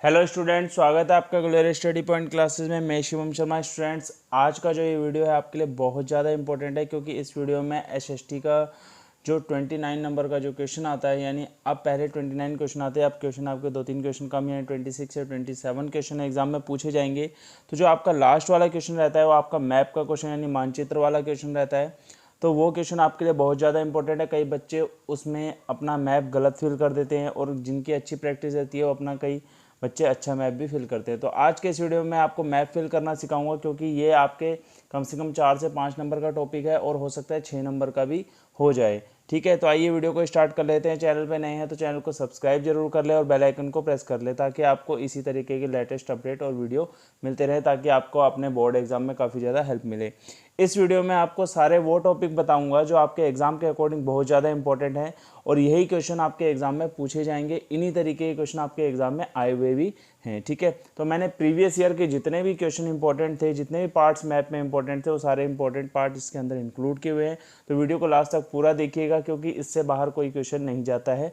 Hello student, स्वागत है आपका ग्लोरी स्टडी पॉइंट क्लासेस में। मैं शिवम शर्मा। स्टूडेंट्स, आज का जो ये वीडियो है आपके लिए बहुत ज़्यादा इंपॉर्टेंट है, क्योंकि इस वीडियो में एसएसटी का जो 29 नंबर का जो क्वेश्चन आता है, यानी अब पहले 29 क्वेश्चन आते हैं, अब क्वेश्चन आपके 2-3 क्वेश्चन कम, यानी 26 या 27 क्वेश्चन एग्जाम में पूछे जाएंगे। तो जो आपका लास्ट वाला क्वेश्चन रहता है वो आपका मैप का क्वेश्चन यानी मानचित्र वाला क्वेश्चन रहता है। तो वो क्वेश्चन आपके लिए बहुत ज़्यादा इंपॉर्टेंट है। कई बच्चे उसमें अपना मैप गलत फिल कर देते हैं, और जिनकी अच्छी प्रैक्टिस रहती है वो अपना कई बच्चे अच्छा मैप भी फिल करते हैं। तो आज के इस वीडियो में मैं आपको मैप फिल करना सिखाऊंगा, क्योंकि ये आपके कम से कम 4 से 5 नंबर का टॉपिक है, और हो सकता है 6 नंबर का भी हो जाए। ठीक है, तो आइए वीडियो को स्टार्ट कर लेते हैं। चैनल पे नए हैं तो चैनल को सब्सक्राइब जरूर कर ले और बेल आइकन को प्रेस कर ले, ताकि आपको इसी तरीके के लेटेस्ट अपडेट और वीडियो मिलते रहे, ताकि आपको अपने बोर्ड एग्जाम में काफ़ी ज़्यादा हेल्प मिले। इस वीडियो में आपको सारे वो टॉपिक बताऊंगा जो आपके एग्जाम के अकॉर्डिंग बहुत ज़्यादा इंपॉर्टेंट है, और यही क्वेश्चन आपके एग्जाम में पूछे जाएंगे। इन्हीं तरीके के क्वेश्चन आपके एग्जाम में आए हुए भी हैं। ठीक है, तो मैंने प्रीवियस ईयर के जितने भी क्वेश्चन इंपॉर्टेंट थे, जितने भी पार्ट्स मैप में इंपॉर्टेंट थे, वो सारे इंपॉर्टेंट पार्ट इसके अंदर इंक्लूड किए हुए हैं। तो वीडियो को लास्ट तक पूरा देखिएगा, क्योंकि इससे बाहर कोई क्वेश्चन नहीं जाता है।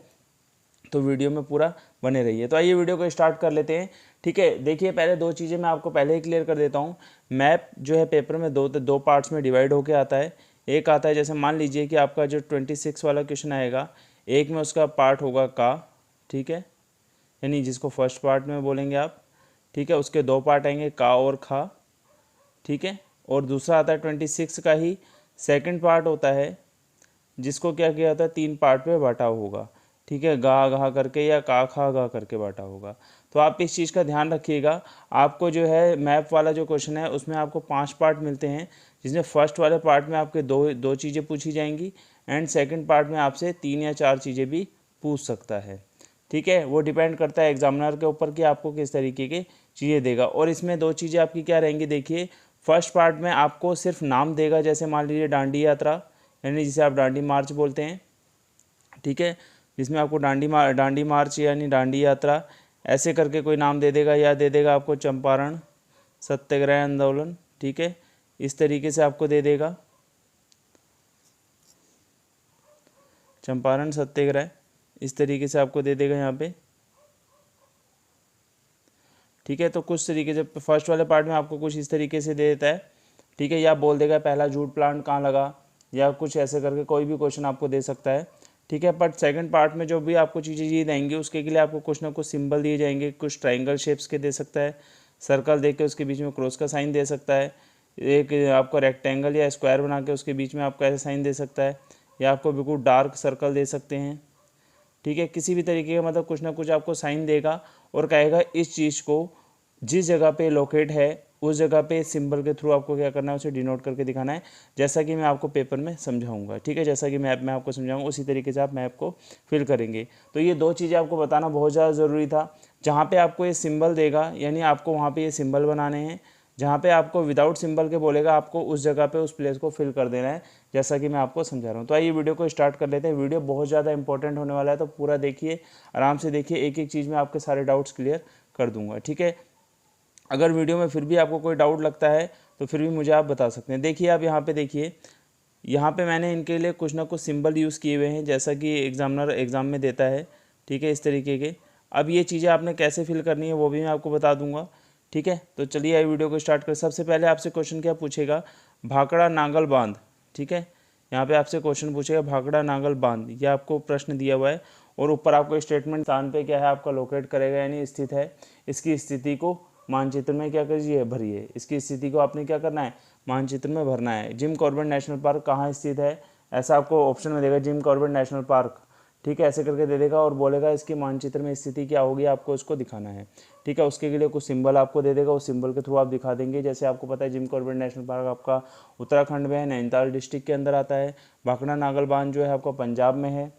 तो वीडियो में पूरा बने रहिए। तो आइए वीडियो को स्टार्ट कर लेते हैं। ठीक है, देखिए पहले दो चीज़ें मैं आपको पहले ही क्लियर कर देता हूँ। मैप जो है पेपर में दो पार्ट्स में डिवाइड होके आता है। एक आता है, जैसे मान लीजिए कि आपका जो 26 वाला क्वेश्चन आएगा, एक में उसका पार्ट होगा का, ठीक है, यानी जिसको फर्स्ट पार्ट में बोलेंगे आप। ठीक है, उसके दो पार्ट आएंगे, का और खा। ठीक है, और दूसरा आता है 26 का ही सेकंड पार्ट होता है, जिसको क्या किया जाता है, 3 पार्ट में बांटा होगा। ठीक है, गा घा करके या का खा गा करके बांटा होगा। तो आप इस चीज़ का ध्यान रखिएगा। आपको जो है मैप वाला जो क्वेश्चन है उसमें आपको 5 पार्ट मिलते हैं, जिसमें फर्स्ट वाले पार्ट में आपके दो चीज़ें पूछी जाएंगी, एंड सेकंड पार्ट में आपसे 3 या 4 चीज़ें भी पूछ सकता है। ठीक है, वो डिपेंड करता है एग्जामिनर के ऊपर कि आपको किस तरीके की चीज़ें देगा। और इसमें 2 चीज़ें आपकी क्या रहेंगी, देखिए फर्स्ट पार्ट में आपको सिर्फ नाम देगा, जैसे मान लीजिए डांडी यात्रा, यानी जिसे आप डांडी मार्च बोलते हैं। ठीक है, जिसमें आपको डांडी मार्च यानी डांडी यात्रा ऐसे करके कोई नाम दे देगा, या दे देगा आपको चंपारण सत्याग्रह आंदोलन। ठीक है, इस तरीके से आपको दे देगा चंपारण सत्याग्रह, इस तरीके से आपको दे देगा यहाँ पे। ठीक है, तो कुछ तरीके से फर्स्ट वाले पार्ट में आपको कुछ इस तरीके से दे देता है। ठीक है, या बोल देगा पहला जूट प्लांट कहाँ लगा, या कुछ ऐसे करके कोई भी क्वेश्चन आपको दे सकता है। ठीक है, बट सेकंड पार्ट में जो भी आपको चीज़ें ये देंगे, उसके लिए आपको कुछ ना कुछ सिंबल दिए जाएंगे। कुछ ट्राइंगल शेप्स के दे सकता है, सर्कल दे के उसके बीच में क्रॉस का साइन दे सकता है, एक आपको रेक्टेंगल या स्क्वायर बना के उसके बीच में आपको ऐसा साइन दे सकता है, या आपको बिल्कुल डार्क सर्कल दे सकते हैं। ठीक है, किसी भी तरीके का मतलब कुछ ना कुछ आपको साइन देगा, और कहेगा इस चीज़ को जिस जगह पे लोकेट है उस जगह पे सिंबल के थ्रू आपको क्या करना है, उसे डिनोट करके दिखाना है, जैसा कि मैं आपको पेपर में समझाऊंगा। ठीक है, जैसा कि मैप में आपको समझाऊंगा उसी तरीके से आप मैप को फिल करेंगे। तो ये 2 चीज़ें आपको बताना बहुत ज़्यादा ज़रूरी था। जहाँ पे आपको ये सिंबल देगा, यानी आपको वहाँ पे ये सिंबल बनाने हैं। जहाँ पे आपको विदाउट सिंबल के बोलेगा, आपको उस जगह पे उस प्लेस को फिल कर देना है, जैसा कि मैं आपको समझा रहा हूँ। तो आइए वीडियो को स्टार्ट कर लेते हैं। वीडियो बहुत ज़्यादा इंपॉर्टेंट होने वाला है, तो पूरा देखिए, आराम से देखिए, एक एक चीज़ में आपके सारे डाउट्स क्लियर कर दूंगा। ठीक है, अगर वीडियो में फिर भी आपको कोई डाउट लगता है तो फिर भी मुझे आप बता सकते हैं। देखिए आप यहाँ पे देखिए, यहाँ पे मैंने इनके लिए कुछ ना कुछ सिंबल यूज़ किए हुए हैं, जैसा कि एग्जामिनर एग्ज़ाम में देता है। ठीक है, इस तरीके के। अब ये चीज़ें आपने कैसे फिल करनी है वो भी मैं आपको बता दूंगा। ठीक है, तो चलिए आई वीडियो को स्टार्ट करें। सबसे पहले आपसे क्वेश्चन क्या पूछेगा, भाखड़ा नांगल बांध। ठीक है, यहाँ पे आपसे क्वेश्चन पूछेगा भाखड़ा नांगल बांध, ये आपको प्रश्न दिया हुआ है, और ऊपर आपको स्टेटमेंट स्थान पे क्या है आपका लोकेट करेगा, यानी स्थित है। इसकी स्थिति को मानचित्र में क्या करिए, भरिए। इसकी स्थिति को आपने क्या करना है, मानचित्र में भरना है। जिम कॉर्बेट नेशनल पार्क कहाँ स्थित है, ऐसा आपको ऑप्शन में देगा, जिम कॉर्बेट नेशनल पार्क। ठीक है, ऐसे करके दे देगा, और बोलेगा इसकी मानचित्र में स्थिति क्या होगी, आपको उसको दिखाना है। ठीक है, उसके लिए कुछ सिंबल आपको दे देगा, उस सिंबल के थ्रू आप दिखा देंगे। जैसे आपको पता है जिम कॉर्बेट नेशनल पार्क आपका उत्तराखंड में है, नैनीताल डिस्ट्रिक्ट के अंदर आता है। भाखड़ा नांगल बांध जो है आपका पंजाब में है।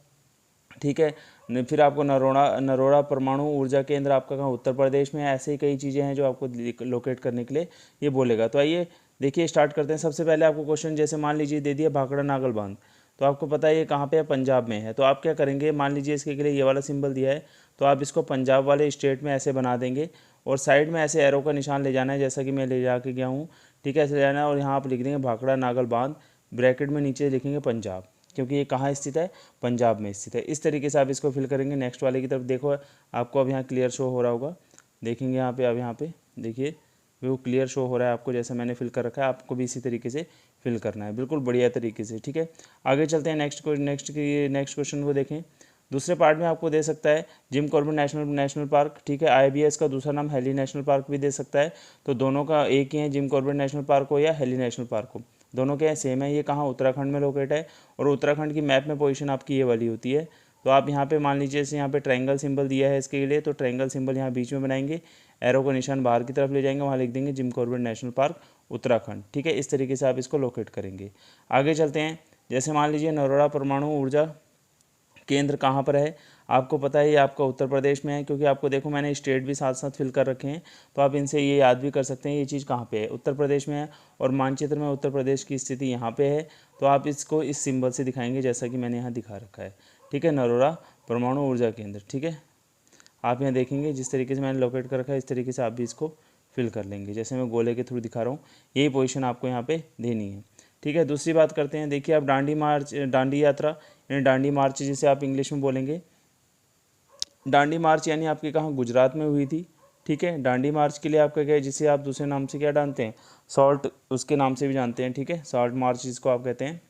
ठीक है, फिर आपको नरोड़ा परमाणु ऊर्जा केंद्र आपका कहाँ, उत्तर प्रदेश में है। ऐसे ही कई चीज़ें हैं जो आपको लोकेट करने के लिए ये बोलेगा। तो आइए देखिए स्टार्ट करते हैं। सबसे पहले आपको क्वेश्चन जैसे मान लीजिए दे दिया भाखड़ा नांगल बांध, तो आपको पता है ये कहाँ पे है, पंजाब में है। तो आप क्या करेंगे, मान लीजिए इसके लिए ये वाला सिंबल दिया है, तो आप इसको पंजाब वाले स्टेट में ऐसे बना देंगे, और साइड में ऐसे एरो का निशान ले जाना है, जैसा कि मैं ले जा के गया हूँ। ठीक है, ऐसे ले जाना है, और यहाँ आप लिख देंगे भाखड़ा नांगल बांध, ब्रैकेट में नीचे लिखेंगे पंजाब, क्योंकि ये कहाँ स्थित है, पंजाब में स्थित है। इस तरीके से आप इसको फिल करेंगे। नेक्स्ट वाले की तरफ देखो, आपको अब यहाँ क्लियर शो हो रहा होगा। देखेंगे यहाँ पे, अब यहाँ पे देखिए वो क्लियर शो हो रहा है आपको, जैसे मैंने फिल कर रखा है, आपको भी इसी तरीके से फिल करना है, बिल्कुल बढ़िया तरीके से। ठीक है, आगे चलते हैं नेक्स्ट क्वेश्चन को देखें। दूसरे पार्ट में आपको दे सकता है जिम कॉर्बेट नेशनल पार्क। ठीक है, IBS का दूसरा नाम हेली नेशनल पार्क भी दे सकता है, तो दोनों का एक ही है, जिम कॉर्बेट नेशनल पार्क हो या हेली नेशनल पार्क हो, दोनों के सेम है। ये कहाँ, उत्तराखंड में लोकेट है, और उत्तराखंड की मैप में पोजीशन आपकी ये वाली होती है। तो आप यहाँ पे मान लीजिए जैसे यहाँ पे ट्रायंगल सिंबल दिया है इसके लिए, तो ट्रायंगल सिंबल यहाँ बीच में बनाएंगे, एरो का निशान बाहर की तरफ ले जाएंगे, वहाँ लिख देंगे Jim Corbett national park Uttarakhand. ठीक है, इस तरीके से आप इसको लोकेट करेंगे। आगे चलते हैं, जैसे मान लीजिए नरोड़ा परमाणु ऊर्जा केंद्र कहाँ पर है, आपको पता है ये आपका उत्तर प्रदेश में है, क्योंकि आपको देखो मैंने स्टेट भी साथ साथ फिल कर रखे हैं, तो आप इनसे ये याद भी कर सकते हैं ये चीज़ कहाँ पे है, उत्तर प्रदेश में है, और मानचित्र में उत्तर प्रदेश की स्थिति यहाँ पे है। तो आप इसको इस सिंबल से दिखाएंगे जैसा कि मैंने यहाँ दिखा रखा है। ठीक है, नरोड़ा परमाणु ऊर्जा केंद्र। ठीक है, आप यहाँ देखेंगे जिस तरीके से मैंने लोकेट कर रखा है, इस तरीके से आप भी इसको फिल कर लेंगे, जैसे मैं गोले के थ्रू दिखा रहा हूँ, यही पोजीशन आपको यहाँ पे देनी है। ठीक है, दूसरी बात करते हैं, देखिए आप दांडी यात्रा यानी दांडी मार्च जिसे आप इंग्लिश में बोलेंगे, दांडी मार्च यानी आपके कहाँ, गुजरात में हुई थी। ठीक है, दांडी मार्च के लिए आपका क्या है, जिसे आप दूसरे नाम से क्या जानते हैं, सॉल्ट, उसके नाम से भी जानते हैं। ठीक है, सॉल्ट मार्च जिसको आप कहते हैं।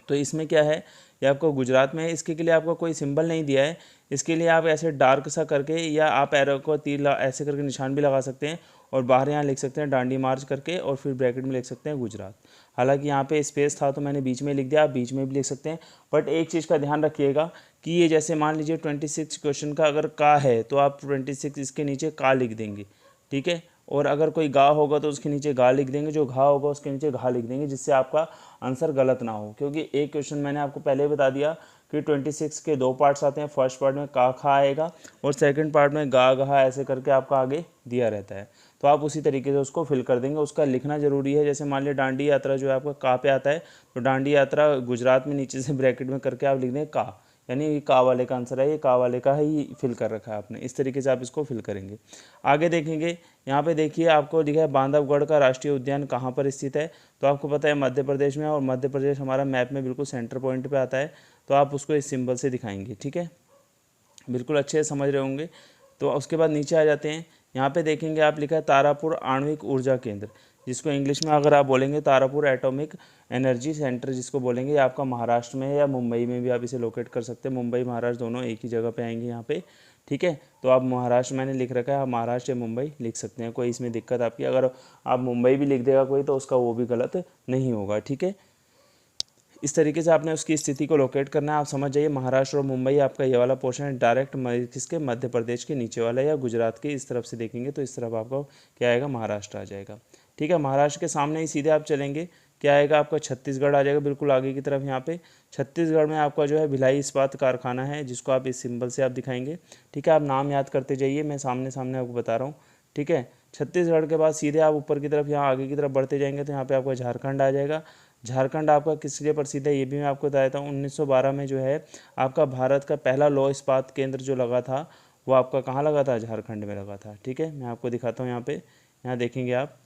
तो इसमें क्या है, ये आपको गुजरात में है, इसके लिए आपको कोई सिंबल नहीं दिया है, इसके लिए आप ऐसे डार्क सा करके, या आप एरो को तीर ऐसे करके निशान भी लगा सकते हैं, और बाहर यहाँ लिख सकते हैं दांडी मार्च करके, और फिर ब्रैकेट में लिख सकते हैं गुजरात। हालांकि यहाँ पे स्पेस था तो मैंने बीच में लिख दिया, आप बीच में भी लिख सकते हैं, बट एक चीज़ का ध्यान रखिएगा कि ये जैसे मान लीजिए 26 क्वेश्चन का अगर का है, तो आप 26 इसके नीचे का लिख देंगे। ठीक है, और अगर कोई गा होगा तो उसके नीचे गा लिख देंगे, जो घा होगा उसके नीचे घा लिख देंगे, जिससे आपका आंसर गलत ना हो। क्योंकि एक क्वेश्चन मैंने आपको पहले बता दिया कि 26 के 2 पार्ट्स आते हैं, फर्स्ट पार्ट में का खा आएगा, और सेकंड पार्ट में गा घा ऐसे करके आपका आगे दिया रहता है, तो आप उसी तरीके से उसको फिल कर देंगे। उसका लिखना जरूरी है, जैसे मान लिया दांडी यात्रा जो है आपका का पे आता है, तो दांडी यात्रा गुजरात में नीचे से ब्रैकेट में करके आप लिख दें का, यानी ये का वाले का आंसर है, ये का वाले का ही फिल कर रखा है आपने, इस तरीके से आप इसको फिल करेंगे। आगे देखेंगे, यहाँ पे देखिए आपको दिखा है बांधवगढ़ का राष्ट्रीय उद्यान कहाँ पर स्थित है, तो आपको पता है मध्य प्रदेश में, और मध्य प्रदेश हमारा मैप में बिल्कुल सेंटर पॉइंट पे आता है, तो आप उसको इस सिंबल से दिखाएंगे। ठीक है, बिल्कुल अच्छे से समझ रहे होंगे। तो उसके बाद नीचे आ जाते हैं, यहाँ पे देखेंगे आप लिखा है तारापुर आणविक ऊर्जा केंद्र, जिसको इंग्लिश में अगर आप बोलेंगे तारापुर एटॉमिक एनर्जी सेंटर जिसको बोलेंगे, ये आपका महाराष्ट्र में है, या मुंबई में भी आप इसे लोकेट कर सकते हैं, मुंबई महाराष्ट्र दोनों एक ही जगह पे आएंगे यहाँ पे। ठीक है, तो आप महाराष्ट्र मैंने लिख रखा है, आप महाराष्ट्र या मुंबई लिख सकते हैं, कोई इसमें दिक्कत आपकी, अगर आप मुंबई भी लिख देगा कोई तो उसका वो भी गलत नहीं होगा। ठीक है, इस तरीके से आपने उसकी स्थिति को लोकेट करना है। आप समझ जाइए महाराष्ट्र और मुंबई आपका ये वाला पोर्शन है, डायरेक्ट किसके, मध्य प्रदेश के नीचे वाला, या गुजरात के इस तरफ से देखेंगे तो इस तरफ आपका क्या आएगा, महाराष्ट्र आ जाएगा। ठीक है, महाराष्ट्र के सामने ही सीधे आप चलेंगे, क्या आएगा आपका, छत्तीसगढ़ आ जाएगा, बिल्कुल आगे की तरफ। यहाँ पे छत्तीसगढ़ में आपका जो है भिलाई इस्पात कारखाना है, जिसको आप इस सिंबल से आप दिखाएंगे। ठीक है, आप नाम याद करते जाइए, मैं सामने सामने आपको बता रहा हूँ। ठीक है, छत्तीसगढ़ के बाद सीधे आप ऊपर की तरफ यहाँ आगे की तरफ बढ़ते जाएंगे, तो यहाँ पे आपका झारखंड आ जाएगा। झारखंड आपका किस लिए प्रसिद्ध है ये भी मैं आपको बताया था, 1912 में जो है आपका भारत का पहला लौह इस्पात केंद्र जो लगा था, वो आपका कहाँ लगा था, झारखंड में लगा था। ठीक है, मैं आपको दिखाता हूँ यहाँ पे, यहाँ देखेंगे आप,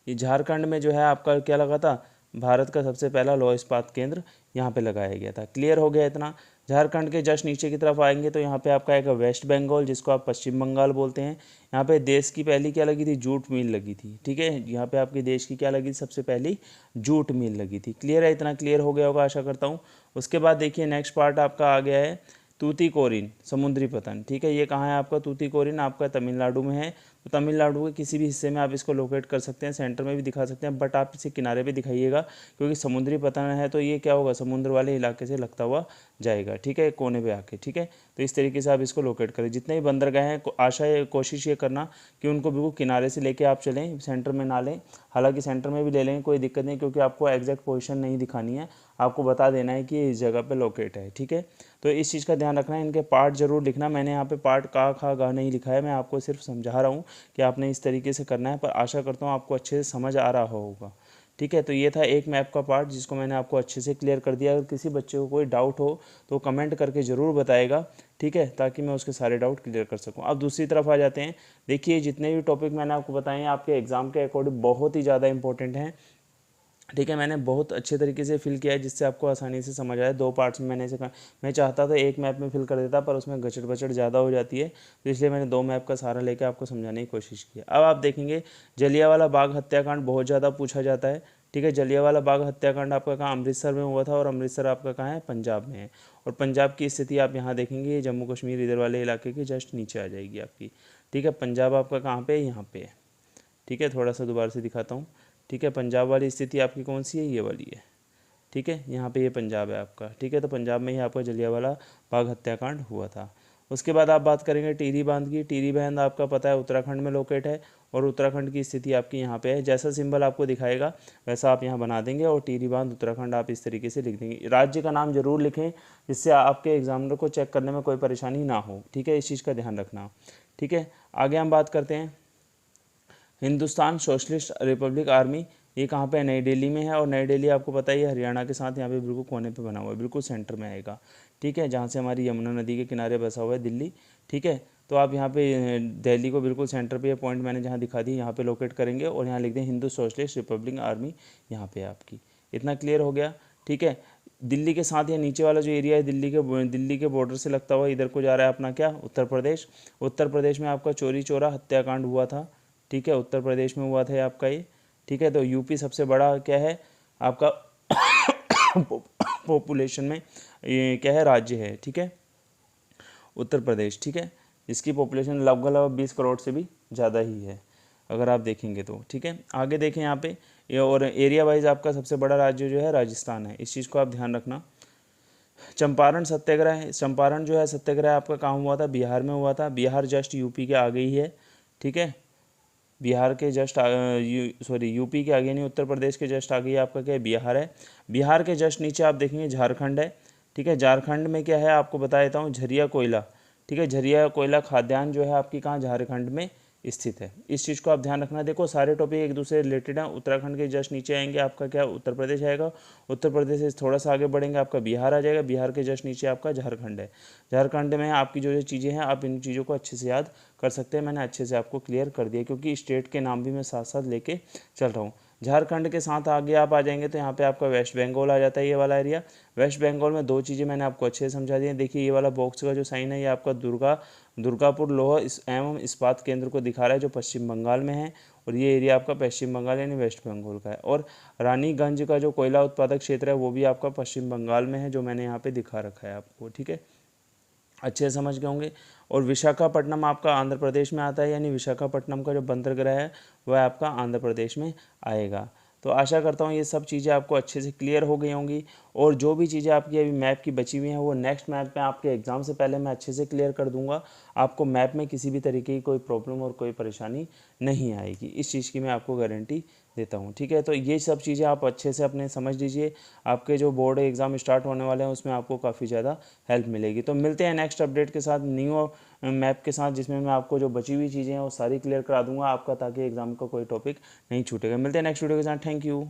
ये झारखंड में जो है आपका क्या लगा था, भारत का सबसे पहला लौह इस्पात केंद्र यहाँ पे लगाया गया था। क्लियर हो गया इतना। झारखंड के जस्ट नीचे की तरफ आएंगे तो यहाँ पे आपका एक वेस्ट बंगाल, जिसको आप पश्चिम बंगाल बोलते हैं, यहाँ पे देश की पहली क्या लगी थी, जूट मिल लगी थी। ठीक है, यहाँ पे आपके देश की क्या लगी, सबसे पहली जूट मिल लगी थी। क्लियर है, इतना क्लियर हो गया होगा आशा करता हूँ। उसके बाद देखिए नेक्स्ट पार्ट आपका आ गया है तूतीकोरिन समुद्री पतन। ठीक है, ये कहाँ है आपका, तूतीकोरिन आपका तमिलनाडु में है, तो तमिलनाडु के किसी भी हिस्से में आप इसको लोकेट कर सकते हैं, सेंटर में भी दिखा सकते हैं, बट आप इसे किनारे पे दिखाइएगा, क्योंकि समुद्री पतन है तो ये क्या होगा, समुद्र वाले इलाके से लगता हुआ जाएगा। ठीक है, कोने पे आके। ठीक है, तो इस तरीके से आप इसको लोकेट करें। जितने भी बंदरगाह हैं, आशा है, कोशिश ये करना कि उनको बिल्कुल किनारे से लेके आप चलें, सेंटर में ना लें। हालांकि सेंटर में भी ले लेंगे कोई दिक्कत नहीं, क्योंकि आपको एग्जैक्ट पोजीशन नहीं दिखानी है, आपको बता देना है कि इस जगह पे लोकेट है। ठीक है, तो इस चीज़ का ध्यान रखना है, इनके पार्ट जरूर लिखना। मैंने यहाँ पे पार्ट का खा गा नहीं लिखा है, मैं आपको सिर्फ समझा रहा हूँ कि आपने इस तरीके से करना है, पर आशा करता हूँ आपको अच्छे से समझ आ रहा होगा। ठीक है, तो ये था एक मैप का पार्ट जिसको मैंने आपको अच्छे से क्लियर कर दिया। अगर किसी बच्चे को कोई डाउट हो तो कमेंट करके ज़रूर बताएगा। ठीक है, ताकि मैं उसके सारे डाउट क्लियर कर सकूं। अब दूसरी तरफ आ जाते हैं। देखिए जितने भी टॉपिक मैंने आपको बताए हैं आपके एग्जाम के अकॉर्डिंग बहुत ही ज़्यादा इंपॉर्टेंट हैं, ठीक है। मैंने बहुत अच्छे तरीके से फिल किया है जिससे आपको आसानी से समझ आए। 2 पार्ट्स में मैंने इसे मैं चाहता था एक मैप में फिल कर देता, पर उसमें गचड़ बचड़ ज़्यादा हो जाती है, तो इसलिए मैंने 2 मैप का सहारा लेकर आपको समझाने की कोशिश की। अब आप देखेंगे जलियांवाला बाग हत्याकांड बहुत ज़्यादा पूछा जाता है। ठीक है, जलियांवाला बाग हत्याकांड आपका कहाँ, अमृतसर में हुआ था, और अमृतसर आपका कहाँ है, पंजाब में है। और पंजाब की स्थिति आप यहाँ देखेंगे, ये जम्मू कश्मीर इधर वाले इलाके के जस्ट नीचे आ जाएगी आपकी। ठीक है, पंजाब आपका कहाँ पे है, यहाँ पे है। ठीक है, थोड़ा सा दोबारा से दिखाता हूँ। ठीक है, पंजाब वाली स्थिति आपकी कौन सी है, ये वाली है। ठीक है, यहाँ पे ये पंजाब है आपका। ठीक है, तो पंजाब में ही आपका जलियांवाला बाग हत्याकांड हुआ था। उसके बाद आप बात करेंगे टिहरी बांध की। टिहरी बांध आपका पता है उत्तराखंड में लोकेट है, और उत्तराखंड की स्थिति आपकी यहाँ पे है। जैसा सिंबल आपको दिखाएगा वैसा आप यहाँ बना देंगे, और टिहरी बांध उत्तराखंड आप इस तरीके से लिख देंगे। राज्य का नाम जरूर लिखें, जिससे आपके एग्जामिनर को चेक करने में कोई परेशानी ना हो। ठीक है, इस चीज़ का ध्यान रखना। ठीक है, आगे हम बात करते हैं हिंदुस्तान सोशलिस्ट रिपब्लिक आर्मी। ये कहाँ पे है, नई दिल्ली में है, और नई दिल्ली आपको पता ही है हरियाणा के साथ यहाँ पे बिल्कुल कोने पे बना हुआ है, बिल्कुल सेंटर में आएगा। ठीक है, जहाँ से हमारी यमुना नदी के किनारे बसा हुआ है दिल्ली। ठीक है, तो आप यहाँ पे दिल्ली को बिल्कुल सेंटर पे, ये पॉइंट मैंने जहाँ दिखा दी, यहाँ पे लोकेट करेंगे, और यहाँ लिख दें हिंदू सोशलिस्ट रिपब्लिक आर्मी, यहाँ पे आपकी। इतना क्लियर हो गया। ठीक है, दिल्ली के साथ ये नीचे वाला जो एरिया है दिल्ली के बॉर्डर से लगता हुआ इधर को जा रहा है अपना क्या, उत्तर प्रदेश। उत्तर प्रदेश में आपका चोरी चौरा हत्याकांड हुआ था। ठीक है, उत्तर प्रदेश में हुआ था आपका ये। ठीक है, तो यूपी सबसे बड़ा क्या है आपका पॉपुलेशन में, ये क्या है, राज्य है। ठीक है, उत्तर प्रदेश। ठीक है, इसकी पॉपुलेशन लगभग 20 करोड़ से भी ज़्यादा ही है अगर आप देखेंगे तो। ठीक है, आगे देखें यहाँ पे और एरिया वाइज आपका सबसे बड़ा राज्य जो है राजस्थान है, इस चीज़ को आप ध्यान रखना। चंपारण सत्याग्रह, चंपारण जो है सत्याग्रह आपका कहाँ हुआ था, बिहार में हुआ था। बिहार जस्ट यूपी के आगे ही है। ठीक है, बिहार के जस्ट यूपी के आगे नहीं, उत्तर प्रदेश के जस्ट आगे ही आपका क्या है, बिहार है। बिहार के जस्ट नीचे आप देखेंगे झारखंड है। ठीक है, झारखंड में क्या है आपको बता देता हूँ, झरिया कोयला। ठीक है, झरिया कोयला खाद्यान्न जो है आपकी कहाँ, झारखंड में स्थित है। इस चीज़ को आप ध्यान रखना। देखो सारे टॉपिक एक दूसरे रिलेटेड हैं। उत्तराखंड के जस्ट नीचे आएंगे आपका क्या, उत्तर प्रदेश आएगा। उत्तर प्रदेश से थोड़ा सा आगे बढ़ेंगे आपका बिहार आ जाएगा। बिहार के जस्ट नीचे आपका झारखंड है। झारखंड में आपकी जो जो चीज़ें हैं आप इन चीज़ों को अच्छे से याद कर सकते हैं। मैंने अच्छे से आपको क्लियर कर दिया, क्योंकि स्टेट के नाम भी मैं साथ साथ लेके चल रहा हूँ। झारखंड के साथ आगे आप आ जाएंगे तो यहाँ पे आपका वेस्ट बंगाल आ जाता है, ये वाला एरिया। वेस्ट बंगाल में 2 चीज़ें मैंने आपको अच्छे से समझा दी हैं। देखिए ये वाला बॉक्स का जो साइन है, ये आपका दुर्गापुर लोह एवं इस्पात केंद्र को दिखा रहा है, जो पश्चिम बंगाल में है। और ये एरिया आपका पश्चिम बंगाल यानी वेस्ट बंगाल का है। और रानीगंज का जो कोयला उत्पादक क्षेत्र है वो भी आपका पश्चिम बंगाल में है, जो मैंने यहाँ पे दिखा रखा है आपको। ठीक है, अच्छे से समझ गए होंगे। और विशाखापट्टनम आपका आंध्र प्रदेश में आता है, यानी विशाखापट्टनम का जो बंदरगाह है वह आपका आंध्र प्रदेश में आएगा। तो आशा करता हूँ ये सब चीज़ें आपको अच्छे से क्लियर हो गई होंगी। और जो भी चीज़ें आपकी अभी मैप की बची हुई हैं वो नेक्स्ट मैप में आपके एग्ज़ाम से पहले मैं अच्छे से क्लियर कर दूंगा। आपको मैप में किसी भी तरीके की कोई प्रॉब्लम और कोई परेशानी नहीं आएगी, इस चीज़ की मैं आपको गारंटी देता हूँ। ठीक है, तो ये सब चीज़ें आप अच्छे से अपने समझ लीजिए। आपके जो बोर्ड एग्ज़ाम स्टार्ट होने वाले हैं उसमें आपको काफ़ी ज़्यादा हेल्प मिलेगी। तो मिलते हैं नेक्स्ट अपडेट के साथ, न्यू मैप के साथ, जिसमें मैं आपको जो बची हुई चीज़ें हैं वो सारी क्लियर करा दूंगा आपका, ताकि एग्ज़ाम का कोई टॉपिक नहीं छूटेगा। मिलते हैं नेक्स्ट वीडियो के साथ। Thank you.